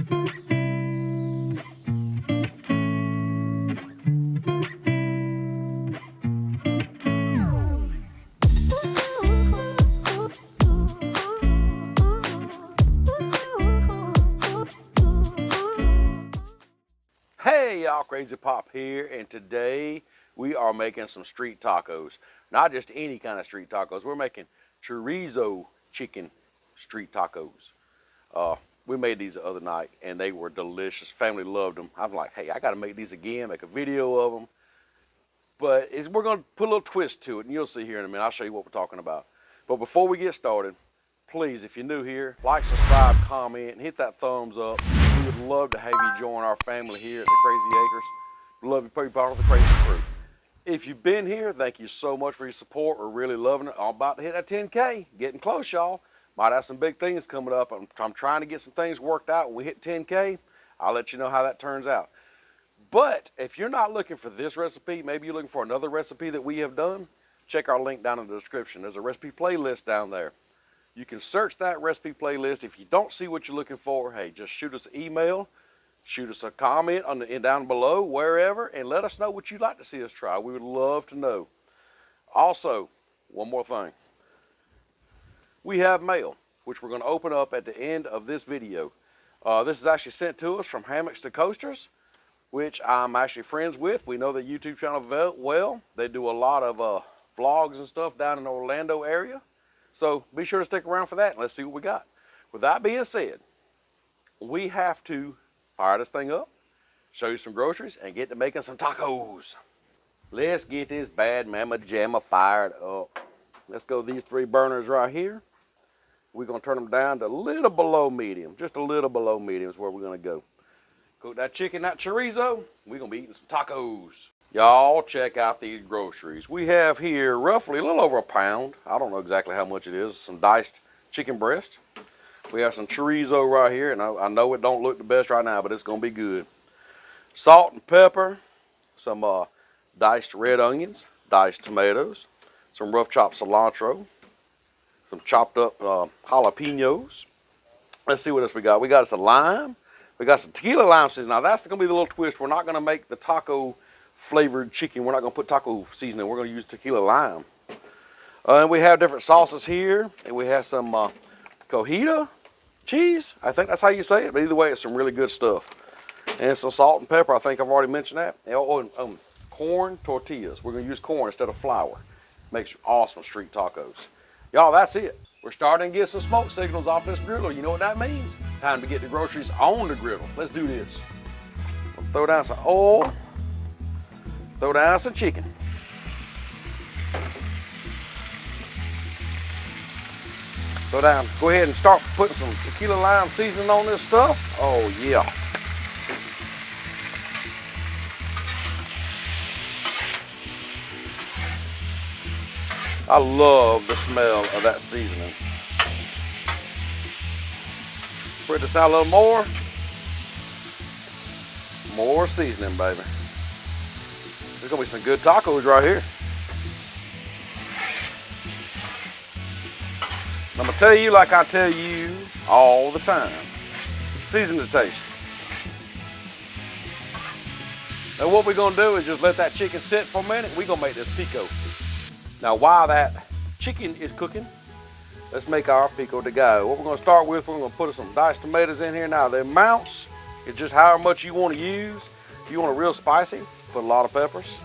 Hey y'all, Crazy Pop here, and today we are making some street tacos. Not just any kind of street tacos, we're making chorizo chicken street tacos. We made these the other night and they were delicious. Family loved them. I'm like, hey, I gotta make these again, make a video of them. But we're gonna put a little twist to it, and you'll see here in a minute. I'll show you what we're talking about. But before we get started, please, if you're new here, like, subscribe, comment, and hit that thumbs up. We would love to have you join our family here at the Crazy Acres. We'd love you to be part of the Crazy Crew. If you've been here, thank you so much for your support. We're really loving it. I'm about to hit that 10K. Getting close, y'all. Might have some big things coming up. I'm trying to get some things worked out. When we hit 10K, I'll let you know how that turns out. But if you're not looking for this recipe, maybe you're looking for another recipe that we have done, check our link down in the description. There's a recipe playlist down there. You can search that recipe playlist. If you don't see what you're looking for, hey, just shoot us an email, shoot us a comment down below, wherever, and let us know what you'd like to see us try. We would love to know. Also, one more thing. We have mail, which we're going to open up at the end of this video. This is actually sent to us from Hammocks to Coasters, which I'm actually friends with. We know the YouTube channel well. They do a lot of vlogs and stuff down in the Orlando area. So be sure to stick around for that, and let's see what we got. With that being said, we have to fire this thing up, show you some groceries, and get to making some tacos. Let's get this bad mama jamma fired up. Let's go these 3 burners right here. We're going to turn them down to a little below medium. Just a little below medium is where we're going to go. Cook that chicken, that chorizo. We're going to be eating some tacos. Y'all check out these groceries. We have here roughly a little over a pound. I don't know exactly how much it is. Some diced chicken breast. We have some chorizo right here, and I know it don't look the best right now, but it's going to be good. Salt and pepper. Some diced red onions, diced tomatoes, some rough chopped cilantro, some chopped up jalapenos. Let's see what else we got. We got some lime. We got some tequila lime seasoning. Now that's going to be the little twist. We're not going to make the taco flavored chicken. We're not going to put taco seasoning. We're going to use tequila lime. And we have different sauces here. And we have some cojita cheese. I think that's how you say it. But either way, it's some really good stuff. And some salt and pepper. I think I've already mentioned that. And corn tortillas. We're going to use corn instead of flour. Makes awesome street tacos. Y'all, that's it. We're starting to get some smoke signals off this griddle. You know what that means? Time to get the groceries on the griddle. Let's do this. We'll throw down some oil. Throw down some chicken. Go ahead and start putting some tequila lime seasoning on this stuff. Oh yeah. I love the smell of that seasoning. Spread this out a little more. More seasoning, baby. There's gonna be some good tacos right here. I'm gonna tell you like I tell you all the time. Season to taste. Now what we're gonna do is just let that chicken sit for a minute. We're gonna make this pico. Now while that chicken is cooking, let's make our pico de gallo. What we're going to start with, we're going to put some diced tomatoes in here. Now the amounts is just however much you want to use. If you want it real spicy, put a lot of peppers.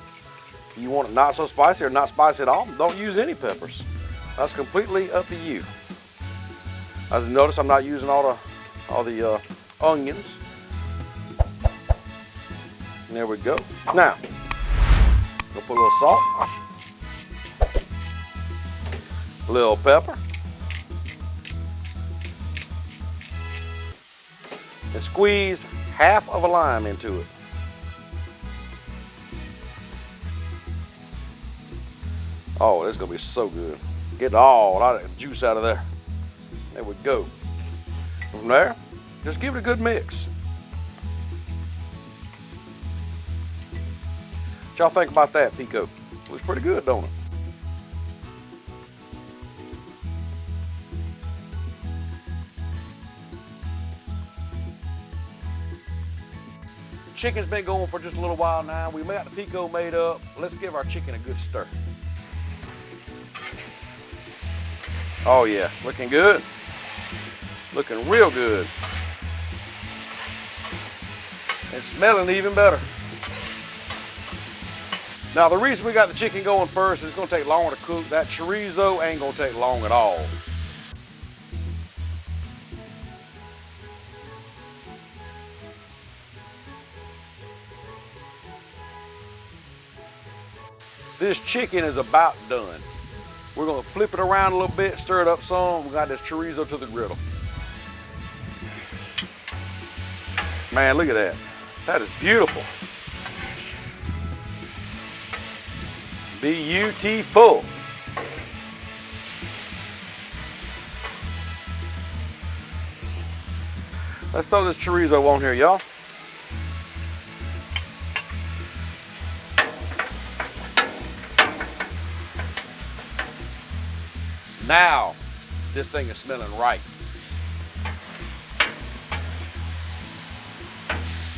If you want it not so spicy or not spicy at all, don't use any peppers. That's completely up to you. As you notice, I'm not using all the onions. And there we go. Now, we'll put a little salt. A little pepper, and squeeze half of a lime into it. Oh, this is gonna be so good. Get all of that juice out of there. There we go. From there, just give it a good mix. What y'all think about that, Pico? Looks pretty good, don't it? chicken's been going for just a little while now. We got the pico made up. Let's give our chicken a good stir. Oh yeah, looking good. Looking real good. And smelling even better. Now the reason we got the chicken going first is it's gonna take longer to cook. That chorizo ain't gonna take long at all. This chicken is about done. We're gonna flip it around a little bit, stir it up some. We got this chorizo to the griddle. Man, look at that. That is beautiful. Beautiful. Let's throw this chorizo on here, y'all. Now, this thing is smelling right.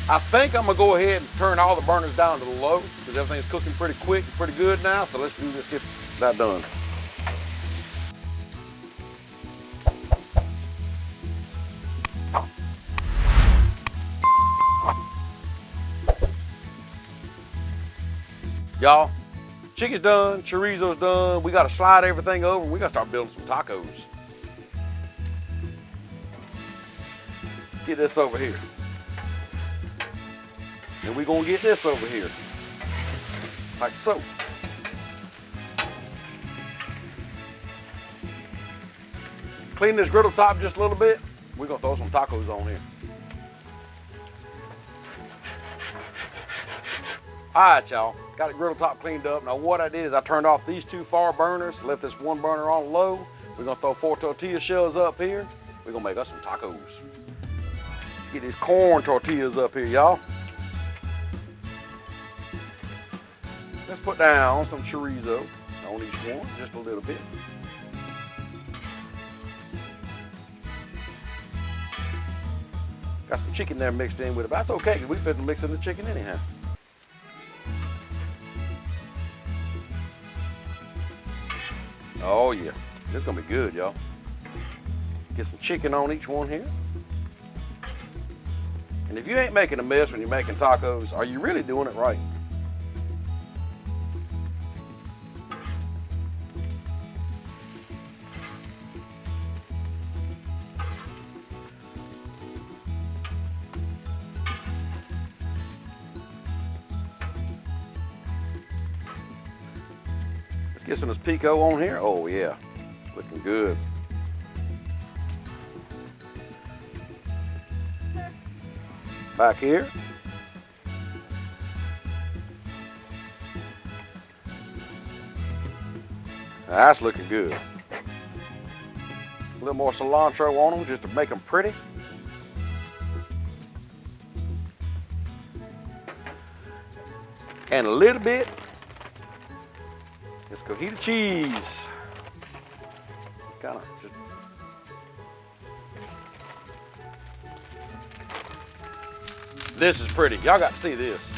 I think I'm gonna go ahead and turn all the burners down to the low because everything's cooking pretty quick and pretty good now. So let's do this, get that done. Y'all, chicken's done, chorizo's done. We gotta slide everything over and we gotta start building some tacos. Get this over here. And we're gonna get this over here, like so. Clean this griddle top just a little bit. We're gonna throw some tacos on here. All right, y'all, got the griddle top cleaned up. Now what I did is I turned off these two far burners, left this one burner on low. We're gonna throw 4 tortilla shells up here. We're gonna make us some tacos. Get these corn tortillas up here, y'all. Let's put down some chorizo on each one, just a little bit. Got some chicken there mixed in with it, but that's okay because we fit to mix in the chicken anyhow. Oh yeah, this is gonna be good, y'all. Get some chicken on each one here. And if you ain't making a mess when you're making tacos, are you really doing it right? Get some of this pico on here. Oh yeah, looking good. Back here. That's looking good. A little more cilantro on them just to make them pretty. And a little bit. Let's go heat the cheese. Kind of just. This is pretty. Y'all got to see this.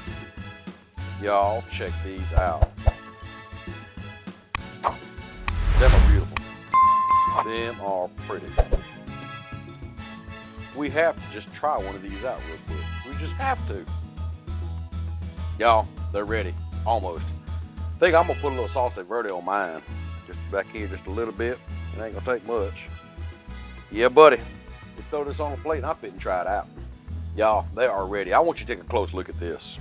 Y'all check these out. Them are beautiful. Them are pretty. We have to just try one of these out real quick. We just have to. Y'all, they're ready. Almost. I think I'm gonna put a little sauce verde on mine. Just back here, just a little bit. It ain't gonna take much. Yeah, buddy. We throw this on a plate and I fit and try it out. Y'all, they are ready. I want you to take a close look at this.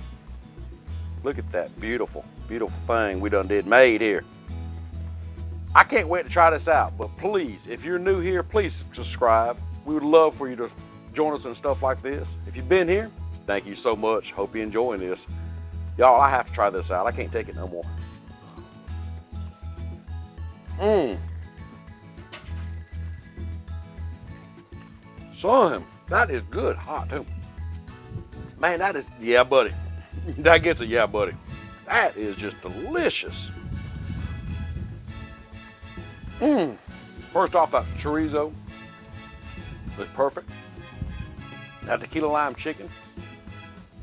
Look at that beautiful, beautiful thing we done made here. I can't wait to try this out, but please, if you're new here, please subscribe. We would love for you to join us in stuff like this. If you've been here, thank you so much. Hope you're enjoying this. Y'all, I have to try this out. I can't take it no more. Son, that is good hot too. Man, that is, yeah, buddy. That gets a yeah, buddy. That is just delicious. First off, that chorizo is perfect. That tequila lime chicken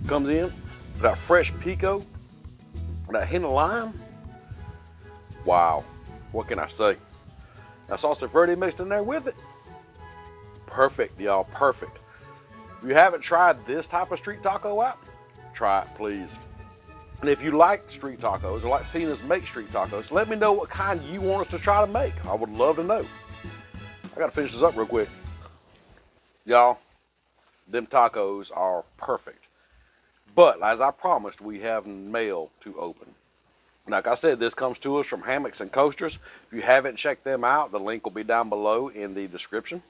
Comes in with that fresh pico, that hint of lime. Wow, what can I say? That salsa verde mixed in there with it. Perfect, y'all, perfect. If you haven't tried this type of street taco out, try it, please. And if you like street tacos or like seeing us make street tacos, let me know what kind you want us to try to make. I would love to know. I gotta finish this up real quick. Y'all, them tacos are perfect. But as I promised, we have mail to open. Like I said, this comes to us from Hammocks and Coasters. If you haven't checked them out, the link will be down below in the description.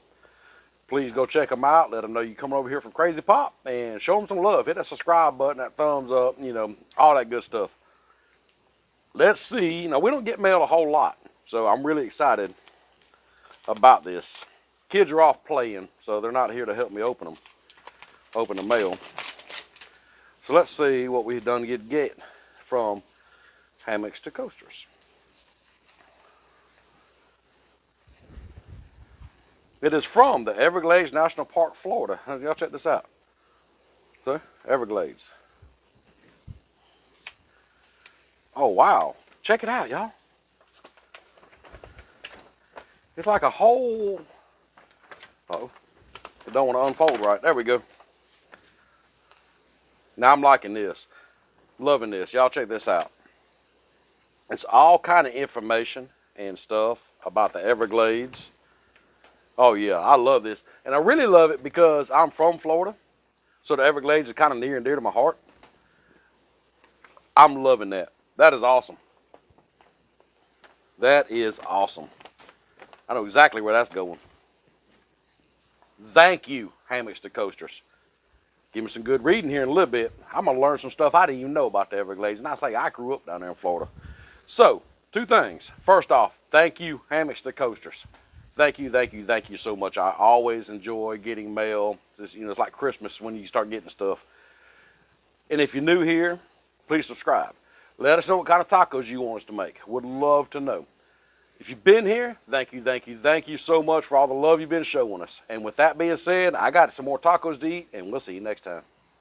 Please go check them out. Let them know you coming over here from Crazy Pop and show them some love. Hit that subscribe button, that thumbs up, all that good stuff. Let's see. Now, we don't get mail a whole lot, so I'm really excited about this. Kids are off playing, so they're not here to help me open the mail. So let's see what we've done to get from Hammocks to Coasters. It is from the Everglades National Park, Florida. Y'all check this out. So, Everglades. Oh, wow. Check it out, y'all. It's like a whole... Uh-oh. It don't want to unfold right. There we go. Now I'm liking this. Loving this. Y'all check this out. It's all kind of information and stuff about the Everglades. Oh, yeah. I love this. And I really love it because I'm from Florida. So the Everglades are kind of near and dear to my heart. I'm loving that. That is awesome. That is awesome. I know exactly where that's going. Thank you, Hammocks to Coasters. Give me some good reading here in a little bit. I'm going to learn some stuff I didn't even know about the Everglades. And I say I grew up down there in Florida. So, two things. First off, thank you, Hammocks to Coasters. Thank you, thank you, thank you so much. I always enjoy getting mail. It's like Christmas when you start getting stuff. And if you're new here, please subscribe. Let us know what kind of tacos you want us to make. Would love to know. If you've been here, thank you, thank you, thank you so much for all the love you've been showing us. And with that being said, I got some more tacos to eat, and we'll see you next time.